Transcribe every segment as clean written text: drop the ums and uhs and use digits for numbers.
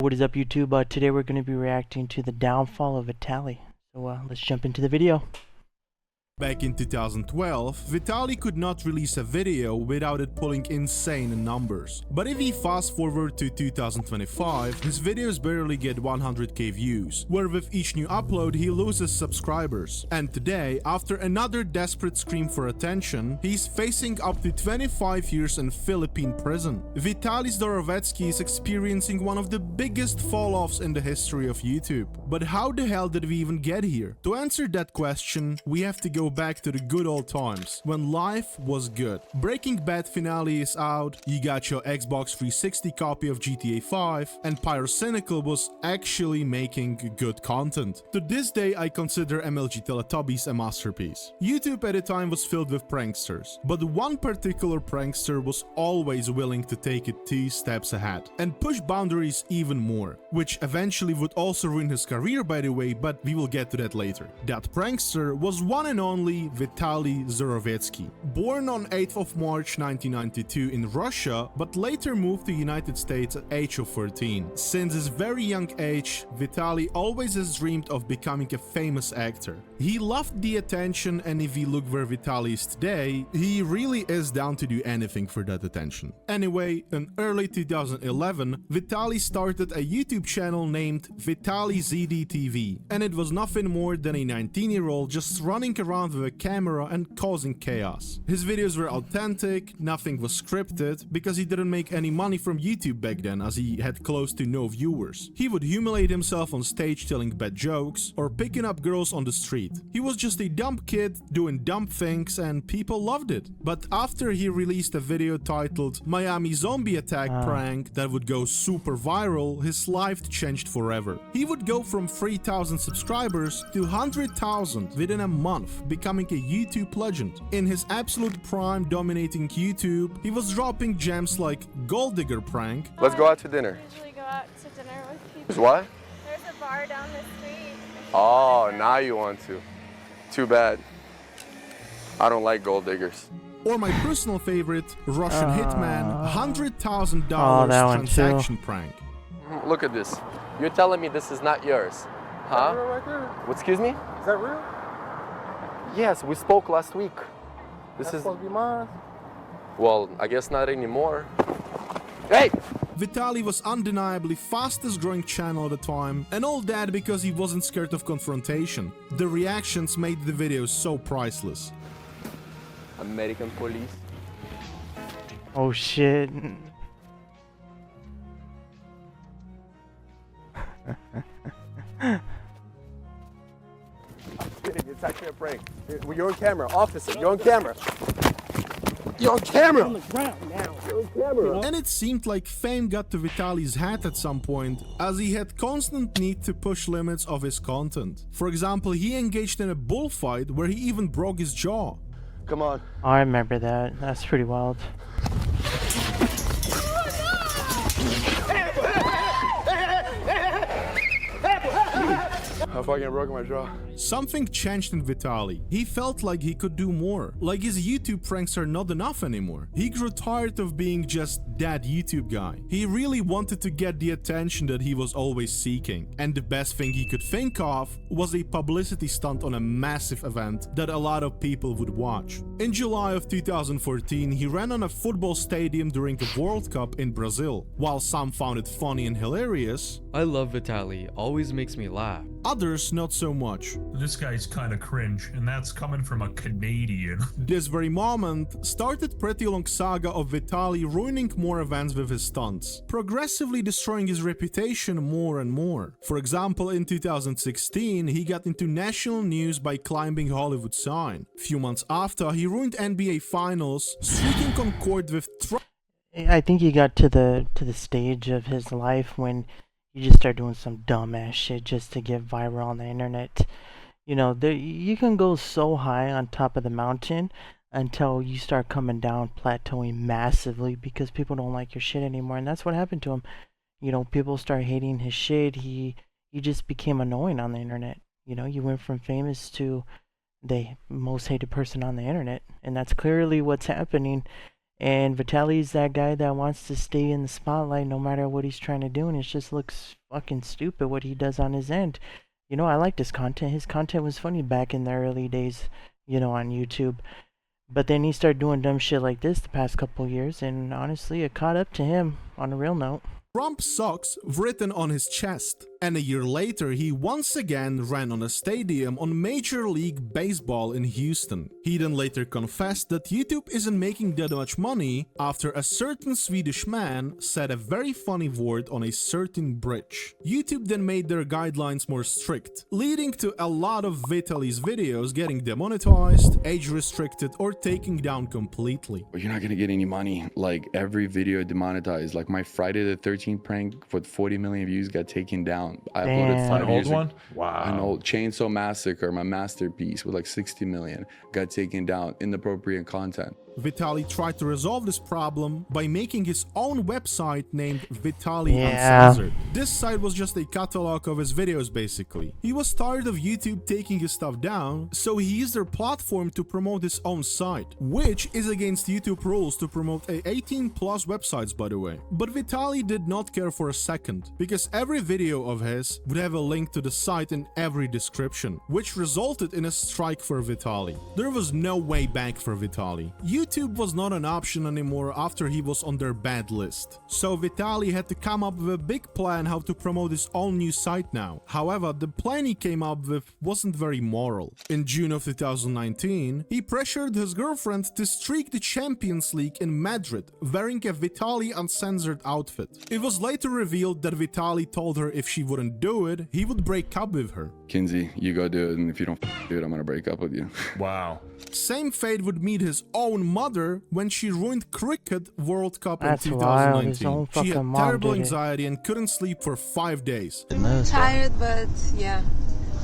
What is up, YouTube? Today we're going to be reacting to the downfall of Vitaly. So let's jump into the video. Back in 2012, Vitaly could not release a video without it pulling insane numbers. But if we fast forward to 2025, his videos barely get 100k views, where with each new upload he loses subscribers. And today, after another desperate scream for attention, he's facing up to 25 years in Philippine prison. Vitaly Zdorovetski is experiencing one of the biggest fall-offs in the history of YouTube. But how the hell did we even get here? To answer that question, we have to go back to the good old times, when life was good. Breaking Bad finale is out, you got your Xbox 360 copy of GTA 5, and Pyrocynical was actually making good content. To this day, I consider MLG Teletubbies a masterpiece. YouTube at the time was filled with pranksters, but one particular prankster was always willing to take it 2 steps ahead, and push boundaries even more, which eventually would also ruin his career, by the way, but we will get to that later. That prankster was one and only Vitaly Zdorovetski. Born on 8th of March 1992 in Russia, but later moved to United States at age of 14. Since his very young age, Vitaly always has dreamed of becoming a famous actor. He loved the attention, and if we look where Vitaly is today, he really is down to do anything for that attention. Anyway, in early 2011, Vitaly started a YouTube channel named Vitaly ZDTV, and it was nothing more than a 19-year-old just running around with a camera and causing chaos. His videos were authentic, nothing was scripted, because he didn't make any money from YouTube back then, as he had close to no viewers. He would humiliate himself on stage telling bad jokes, or picking up girls on the street. He was just a dumb kid doing dumb things, and people loved it. But after he released a video titled Miami Zombie Attack Prank that would go super viral, his life changed forever. He would go from 3,000 subscribers to 100,000 within a month, becoming a YouTube legend. In his absolute prime dominating YouTube, he was dropping gems like Gold Digger Prank. Let's go out to dinner. Usually go out to dinner with people. There's what? There's a bar down the street. Oh, now you want to. Too bad. I don't like gold diggers. Or my personal favorite, Russian Hitman, $100,000 transaction prank. Look at this. You're telling me this is not yours, huh? Is that real right there? Excuse me? Is that real? Yes, we spoke last week. This That's is... supposed to be mine. Well, I guess not anymore. Hey! Vitaly was undeniably fastest growing channel at the time, and all that because he wasn't scared of confrontation. The reactions made the videos so priceless. American police. Oh shit. It's actually a prank. You're on camera, officer. You're on camera. You're on camera. On the ground now. You're on camera. And it seemed like fame got to Vitaly's head at some point, as he had constant need to push limits of his content. For example, he engaged in a bullfight where he even broke his jaw. Come on. Oh, I remember that. That's pretty wild. I fucking broke my jaw. Something changed in Vitaly. He felt like he could do more. Like his YouTube pranks are not enough anymore. He grew tired of being just that YouTube guy. He really wanted to get the attention that he was always seeking. And the best thing he could think of was a publicity stunt on a massive event that a lot of people would watch. In July of 2014, he ran on a football stadium during the World Cup in Brazil. While some found it funny and hilarious, I love Vitaly, always makes me laugh. others not so much. This guy's kind of cringe, and that's coming from a Canadian. This very moment started pretty long saga of Vitaly ruining more events with his stunts, progressively destroying his reputation more and more. For example, in 2016, he got into national news by climbing Hollywood sign. Few months after, he ruined NBA finals, streaking on court with I think he got to the stage of his life when you just start doing some dumbass shit just to get viral on the internet. You know, you can go so high on top of the mountain until you start coming down, plateauing massively because people don't like your shit anymore. And that's what happened to him. You know, people start hating his shit. He just became annoying on the internet. You know, you went from famous to the most hated person on the internet. And that's clearly what's happening. And Vitaly's that guy that wants to stay in the spotlight no matter what he's trying to do, and it just looks fucking stupid what he does on his end. You know, I liked his content. His content was funny back in the early days, you know, on YouTube. But then he started doing dumb shit like this the past couple years, and honestly, it caught up to him on a real note. Trump sucks written on his chest. And a year later, he once again ran on a stadium on Major League Baseball in Houston. He then later confessed that YouTube isn't making that much money after a certain Swedish man said a very funny word on a certain bridge. YouTube then made their guidelines more strict, leading to a lot of Vitaly's videos getting demonetized, age restricted, or taken down completely. You're not gonna get any money. Like, every video demonetized. Like, my Friday the 13th prank with 40 million views got taken down. I uploaded 5 An years old ago. one? Wow. An old Chainsaw Massacre, my masterpiece with like 60 million, got taken down. Inappropriate content. Vitaly tried to resolve this problem by making his own website named Vitaly Yeah. Uncensored. This site was just a catalog of his videos basically. He was tired of YouTube taking his stuff down, so he used their platform to promote his own site, which is against YouTube rules to promote a 18+ websites, by the way. But Vitaly did not care for a second, because every video of his would have a link to the site in every description, which resulted in a strike for Vitaly. There was no way back for Vitaly. YouTube was not an option anymore after he was on their bad list. So Vitaly had to come up with a big plan how to promote his own new site now. However, the plan he came up with wasn't very moral. In June of 2019, he pressured his girlfriend to streak the Champions League in Madrid wearing a Vitaly Uncensored outfit. It was later revealed that Vitaly told her if she wouldn't do it, he would break up with her. Kinsey, you go do it, and if you don't do it, I'm gonna break up with you. Wow. Same fate would meet his own mother when she ruined Cricket World Cup That's in wild, his 2019. own She fucking had mom terrible did it. anxiety and couldn't sleep for 5 days. Tired, but yeah,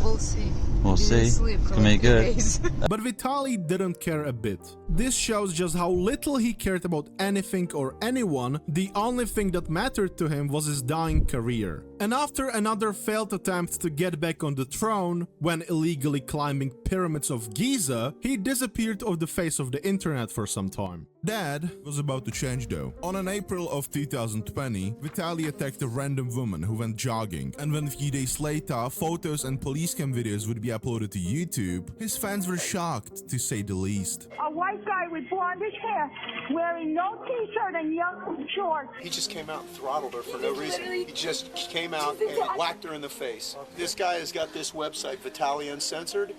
we'll see. We'll see. Sleep for Can make a few good. days. But Vitaly didn't care a bit. This shows just how little he cared about anything or anyone. The only thing that mattered to him was his dying career. And after another failed attempt to get back on the throne, when illegally climbing pyramids of Giza, he disappeared off the face of the internet for some time. That was about to change though. On an April of 2020, Vitaly attacked a random woman who went jogging, and when a few days later, photos and police cam videos would be uploaded to YouTube, his fans were shocked, to say the least. A white guy with blondish hair, wearing no t-shirt and young shorts. He just came out and throttled her for no reason. He just came out and whacked her in the face. This guy has got this website, Vitaly Uncensored.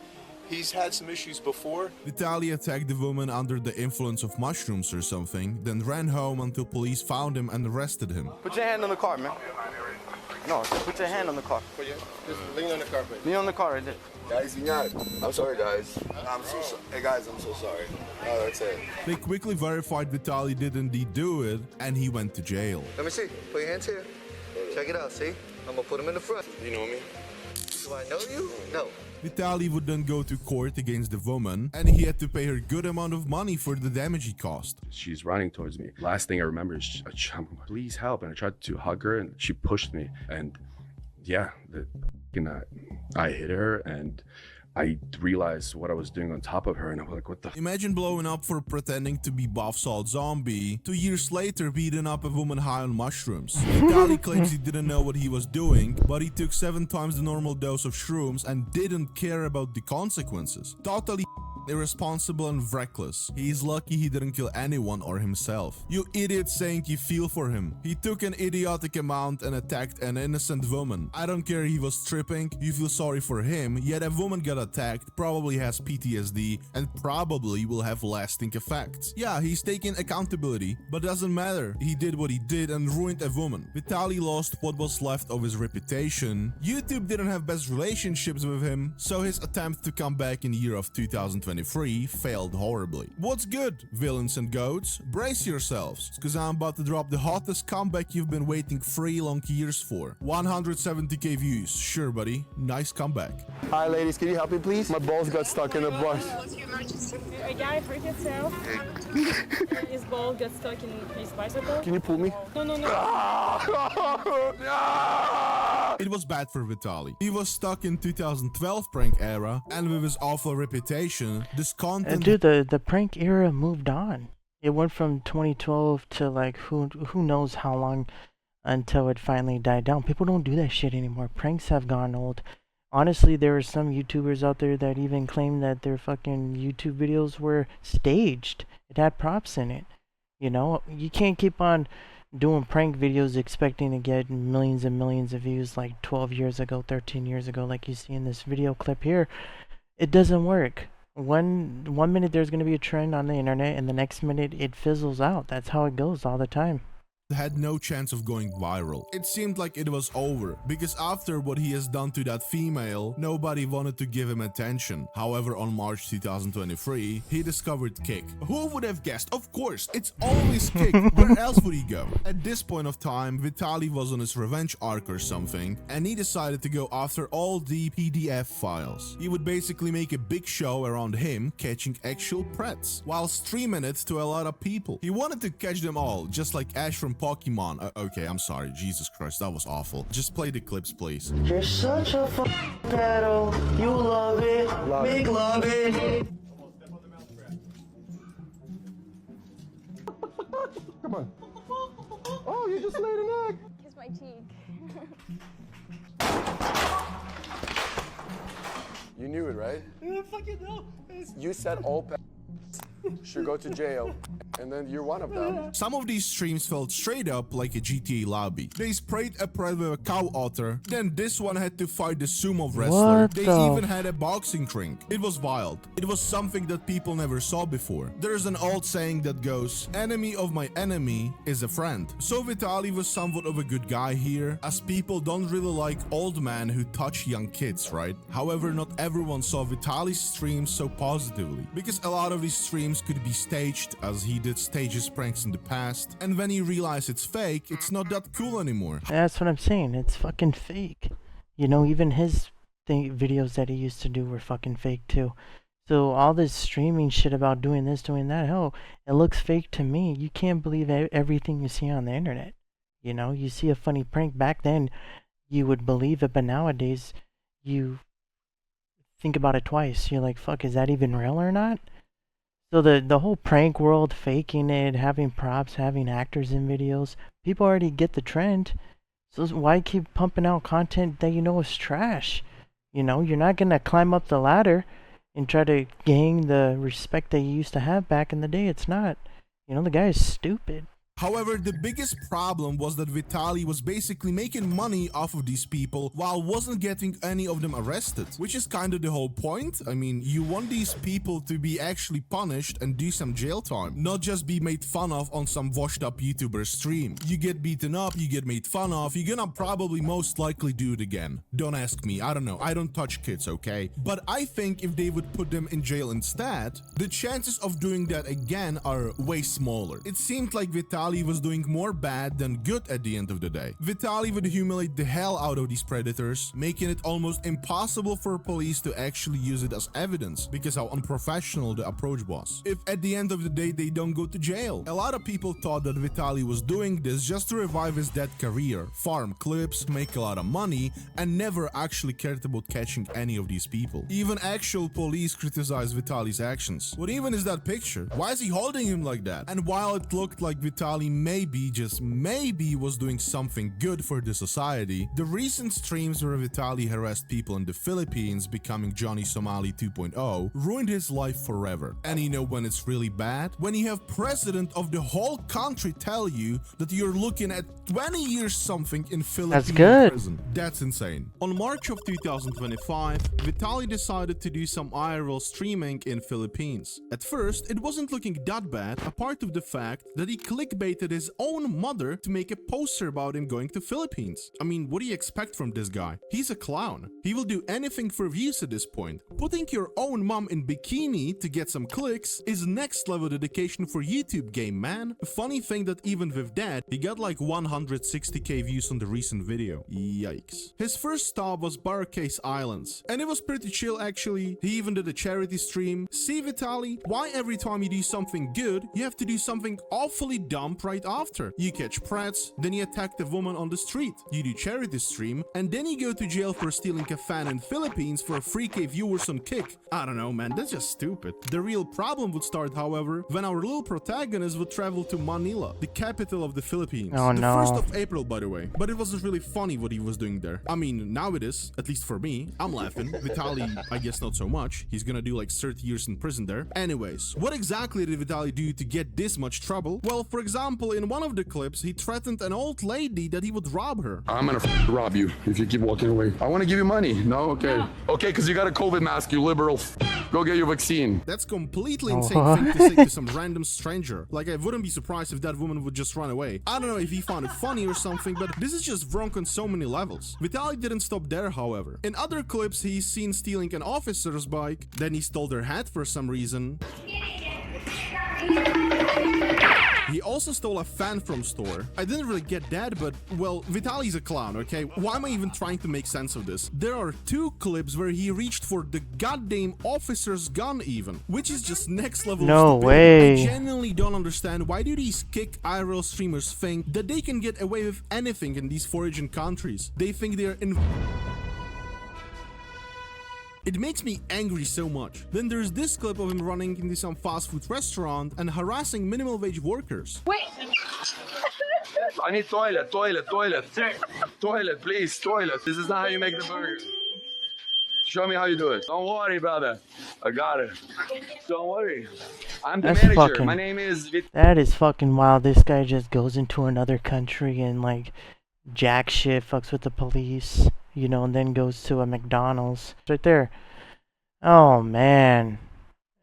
He's had some issues before. Vitaly attacked the woman under the influence of mushrooms or something, then ran home until police found him and arrested him. Put your hand on the car, man. No, put your hand on the car. Just lean on the carpet. Lean on the car right there. Guys, I'm sorry, guys. I'm so sorry. Hey, guys, I'm so sorry. Oh, that's it. They quickly verified Vitaly did indeed do it, and he went to jail. Let me see. Put your hands here. Check it out, see? I'm gonna put them in the front. You know me? Do I know you? No. Vitaly would then go to court against the woman, and he had to pay her a good amount of money for the damage he caused. She's running towards me. Last thing I remember is, please help. And I tried to hug her, and she pushed me. And yeah, I hit her, and I realized what I was doing on top of her, and I was like, what the f? Imagine blowing up for pretending to be Buff Salt Zombie, 2 years later beating up a woman high on mushrooms. Vitaly claims he didn't know what he was doing, but he took 7 times the normal dose of shrooms and didn't care about the consequences. Totally irresponsible and reckless. He's lucky he didn't kill anyone or himself. You idiot saying you feel for him. He took an idiotic amount and attacked an innocent woman. I don't care he was tripping, you feel sorry for him, yet a woman got attacked, probably has PTSD, and probably will have lasting effects. Yeah, he's taking accountability, but doesn't matter. He did what he did and ruined a woman. Vitaly lost what was left of his reputation. YouTube didn't have best relationships with him, so his attempt to come back in the year of 2023 failed horribly. What's good, villains and goats? Brace yourselves, cause I'm about to drop the hottest comeback you've been waiting 3 long years for. 170k views, sure buddy, nice comeback. Hi ladies, can you help me please? My balls got stuck in the bush. A guy hurt himself. His ball got stuck in his bicycle. Can you pull me? No. It was bad for Vitaly. He was stuck in 2012 prank era, and with his awful reputation, this content... Dude, the prank era moved on. It went from 2012 to like who knows how long until it finally died down. People don't do that shit anymore. Pranks have gone old. Honestly, there are some YouTubers out there that even claim that their fucking YouTube videos were staged. It had props in it. You know, you can't keep on doing prank videos expecting to get millions and millions of views like 12 years ago, 13 years ago, like you see in this video clip here. It doesn't work. One minute there's going to be a trend on the internet, and the next minute it fizzles out. That's how it goes all the time. Had no chance of going viral. It seemed like it was over, because after what he has done to that female, nobody wanted to give him attention. However, on March 2023, he discovered Kick. Who would have guessed? Of course, it's always Kick. Where else would he go? At this point of time, Vitaly was on his revenge arc or something, and he decided to go after all the PDF files. He would basically make a big show around him catching actual prets, while streaming it to a lot of people. He wanted to catch them all, just like Ash from Pokemon. Okay, I'm sorry. Jesus Christ, that was awful. Just play the clips, please. You're such a pedo. You love it. Big love it. Come on. Oh, you just laid an egg. Kiss my cheek. You knew it, right? I fucking know. You said all should go to jail, and then you're one of them. Some of these streams felt straight up like a GTA lobby. They sprayed a pret with a cow otter, then this one had to fight the sumo wrestler. What They the even had a boxing ring. It was wild. It was something that people never saw before. There's an old saying that goes, enemy of my enemy is a friend. So Vitaly was somewhat of a good guy here, as people don't really like old men who touch young kids, right? However, not everyone saw Vitaly's streams so positively, because a lot of these streams could be staged, as he did stage his pranks in the past, and when he realized it's fake, it's not that cool anymore. That's what I'm saying. It's fucking fake. You know, even his videos that he used to do were fucking fake too. So all this streaming shit about doing this, doing that, hell, it looks fake to me. You can't believe everything you see on the internet. You know, you see a funny prank back then, you would believe it, but nowadays, you think about it twice. You're like, fuck, is that even real or not? So the whole prank world, faking it, having props, having actors in videos, people already get the trend. So why keep pumping out content that you know is trash? You know, you're not gonna climb up the ladder and try to gain the respect that you used to have back in the day. It's not. You know, the guy is stupid. However, the biggest problem was that Vitaly was basically making money off of these people while wasn't getting any of them arrested, which is kind of the whole point. I mean, you want these people to be actually punished and do some jail time, not just be made fun of on some washed up YouTuber stream. You get beaten up, you get made fun of, you're gonna probably most likely do it again. Don't ask me, I don't know, I don't touch kids, okay? But I think if they would put them in jail instead, the chances of doing that again are way smaller. It seemed like Vitaly was doing more bad than good at the end of the day. Vitaly would humiliate the hell out of these predators, making it almost impossible for police to actually use it as evidence because how unprofessional the approach was. If at the end of the day they don't go to jail. A lot of people thought that Vitaly was doing this just to revive his dead career, farm clips, make a lot of money, and never actually cared about catching any of these people. Even actual police criticized Vitaly's actions. What even is that picture? Why is he holding him like that? And while it looked like Vitaly maybe, just maybe, was doing something good for the society, the recent streams where Vitaly harassed people in the Philippines, becoming Johnny Somali 2.0, ruined his life forever. And you know when it's really bad? When you have president of the whole country tell you that you're looking at 20 years something in Philippine prison. That's insane. On March of 2025, Vitaly decided to do some IRL streaming in Philippines. At first, it wasn't looking that bad, apart of the fact that he clickbaited his own mother to make a poster about him going to Philippines. I mean, what do you expect from this guy? He's a clown. He will do anything for views at this point. Putting your own mom in bikini to get some clicks is next level dedication for YouTube game, man. A funny thing that even with that, he got like 160k views on the recent video. Yikes. His first stop was Barcase Islands, and it was pretty chill actually. He even did a charity stream. See Vitaly, why every time you do something good, you have to do something awfully dumb jump right after. You catch Prats, then you attack the woman on the street. You do charity stream, and then you go to jail for stealing a fan in Philippines for 3K viewers on Kick. I don't know, man, that's just stupid. The real problem would start, however, when our little protagonist would travel to Manila, the capital of the Philippines. Oh, the no. 1st of April, by the way. But it wasn't really funny what he was doing there. I mean, now it is, at least for me. I'm laughing. Vitaly, I guess not so much. He's gonna do like 30 years in prison there. Anyways, what exactly did Vitaly do to get this much trouble? Well, for example, in one of the clips, he threatened an old lady that he would rob her. I'm gonna rob you if you keep walking away. I want to give you money. No? Okay. Okay, because you got a COVID mask, you liberal. Go get your vaccine. That's completely insane thing to say to some random stranger. Like, I wouldn't be surprised if that woman would just run away. I don't know if he found it funny or something, but this is just wrong on so many levels. Vitaly didn't stop there, however. In other clips, he's seen stealing an officer's bike, then he stole their hat for some reason. He also stole a fan from store. I didn't really get that, but, well, Vitaly's a clown, okay? Why am I even trying to make sense of this? There are 2 clips where he reached for the goddamn officer's gun even, which is just next level No of stupidity. way. I genuinely don't understand why do these Kick IRL streamers think that they can get away with anything in these foreign countries. They think they're in... It makes me angry so much. Then there's this clip of him running into some fast food restaurant and harassing minimum wage workers. Wait! I need toilet, please, toilet. This is not how you make the burger. Show me how you do it. Don't worry, brother. I got it. Don't worry. I'm the manager. My name is That is fucking wild. This guy just goes into another country and like jack shit, fucks with the police, you know, and then goes to a McDonald's. Right there. Oh man.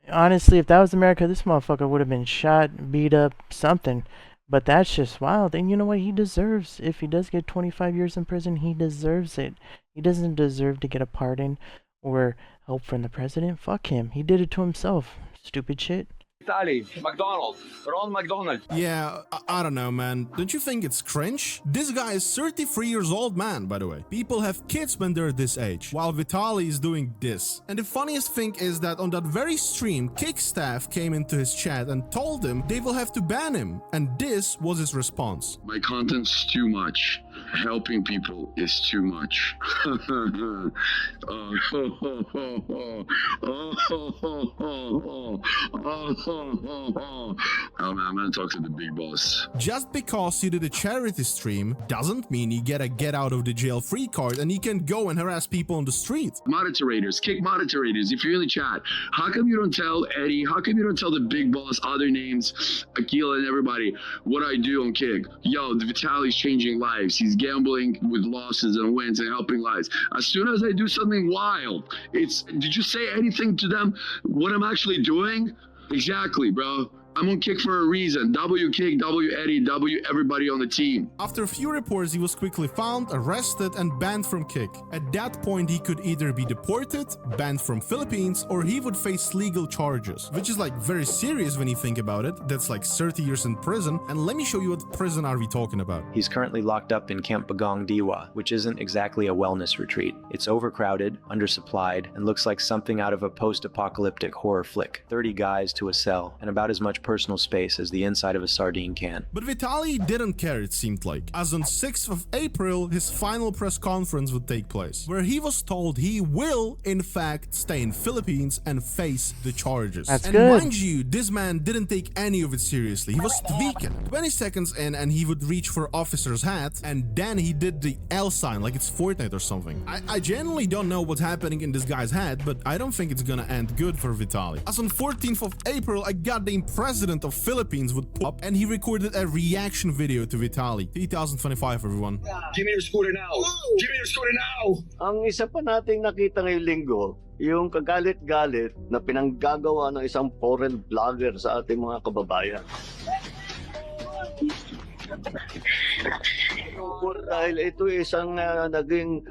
Honestly, if that was America, this motherfucker would have been shot, beat up, something. But that's just wild. And you know what? He deserves, if he does get 25 years in prison, he deserves it. He doesn't deserve to get a pardon or help from the president. Fuck him. He did it to himself. Stupid shit. Vitaly, McDonald's. Ronald McDonald. Yeah, I don't know, man. Don't you think it's cringe? This guy is 33 years old, man, by the way. People have kids when they're this age, while Vitaly is doing this. And the funniest thing is that on that very stream, Kick staff came into his chat and told him they will have to ban him. And this was his response. My content's too much. Helping people is too much. Oh man, I'm gonna talk to the big boss. Just because you did a charity stream doesn't mean you get a get out of the jail free card and you can go and harass people on the street. Moderators, Kick moderators, if you're in the chat, how come you don't tell Eddie, how come you don't tell the big boss, other names, Akila and everybody, what I do on Kick? Yo, Vitaly's changing lives. He's gambling with losses and wins and helping lives. As soon as I do something wild, did you say anything to them what I'm actually doing? Exactly, bro. I'm on Kick for a reason. W Kick, W Eddie, W everybody on the team. After a few reports, he was quickly found, arrested, and banned from Kick. At that point, he could either be deported, banned from Philippines, or he would face legal charges, which is like very serious when you think about it. That's like 30 years in prison. And let me show you what prison are we talking about. He's currently locked up in Camp Bagong Diwa, which isn't exactly a wellness retreat. It's overcrowded, undersupplied, and looks like something out of a post-apocalyptic horror flick. 30 guys to a cell, and about as much personal space as the inside of a sardine can. But Vitaly didn't care, it seemed like, as on 6th of April, his final press conference would take place, where he was told he will, in fact, stay in Philippines and face the charges. That's and good. Mind you, this man didn't take any of it seriously. He was tweaking. 20 seconds in and he would reach for officer's hat, and then he did the L sign like it's Fortnite or something. I genuinely don't know what's happening in this guy's head, but I don't think it's gonna end good for Vitaly. As on 14th of April, a goddamn president of Philippines would pop up and he recorded a reaction video to Vitaly. 2025, everyone. Give me your scooter now! Give me your scooter now! Ang isa pa nating nakita ngayong linggo, yung kagalit-galit na pinanggagawa ng isang foreign vlogger sa ating mga kababayan. Dahil ito isang naging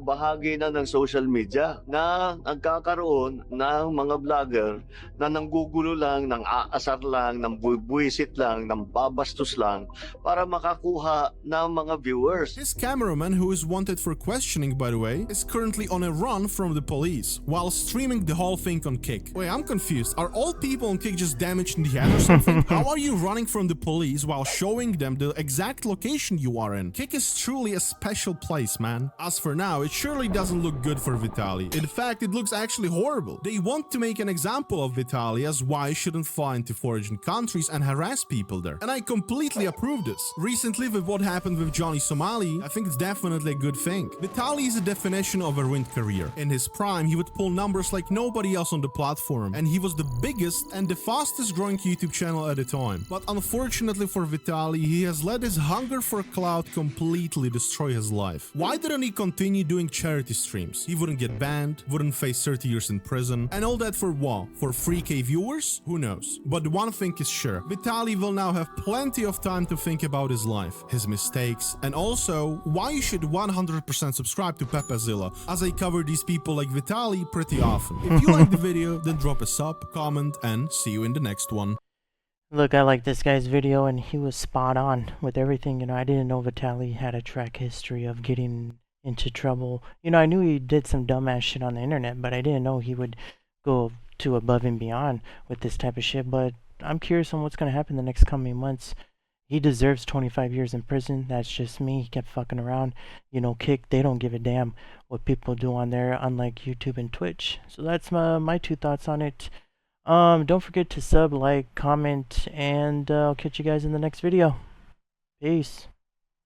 bahagi na ng social media na nagkakaroon ng mga vlogger na nanggugulo lang, nang aasar lang, nang buwisit lang, nang babastos lang para makakuha ng mga viewers. His cameraman, who is wanted for questioning by the way, is currently on a run from the police while streaming the whole thing on Kick. Wait, I'm confused. Are all people on Kick just damaged in the head or something? How are you running from the police while showing them the exact location you are in? Kick is truly a special place, man. As for now, it surely doesn't look good for Vitaly. In fact, it looks actually horrible. They want to make an example of Vitaly as why he shouldn't fly into foreign countries and harass people there. And I completely approve this. Recently, with what happened with Johnny Somali, I think it's definitely a good thing. Vitaly is a definition of a ruined career. In his prime, he would pull numbers like nobody else on the platform, and he was the biggest and the fastest growing YouTube channel at the time. But unfortunately for Vitaly, he has let his hunger for clout completely destroy his life. Why didn't he continue doing charity streams? He wouldn't get banned, wouldn't face 30 years in prison, and all that for what? For 3k viewers? Who knows? But one thing is sure, Vitaly will now have plenty of time to think about his life, his mistakes, and also why you should 100% subscribe to Pepezilla, as I cover these people like Vitaly pretty often. If you like the video, then drop a sub, comment, and see you in the next one. Look, I like this guy's video, and he was spot on with everything. You know, I didn't know Vitaly had a track history of getting into trouble. You know, I knew he did some dumbass shit on the internet, but I didn't know he would go to above and beyond with this type of shit. But I'm curious on what's going to happen the next coming months. He deserves 25 years in prison. That's just me. He kept fucking around. You know, Kick, they don't give a damn what people do on there, unlike YouTube and Twitch. So that's my 2 thoughts on it. Don't forget to sub, like, comment, and I'll catch you guys in the next video. Peace.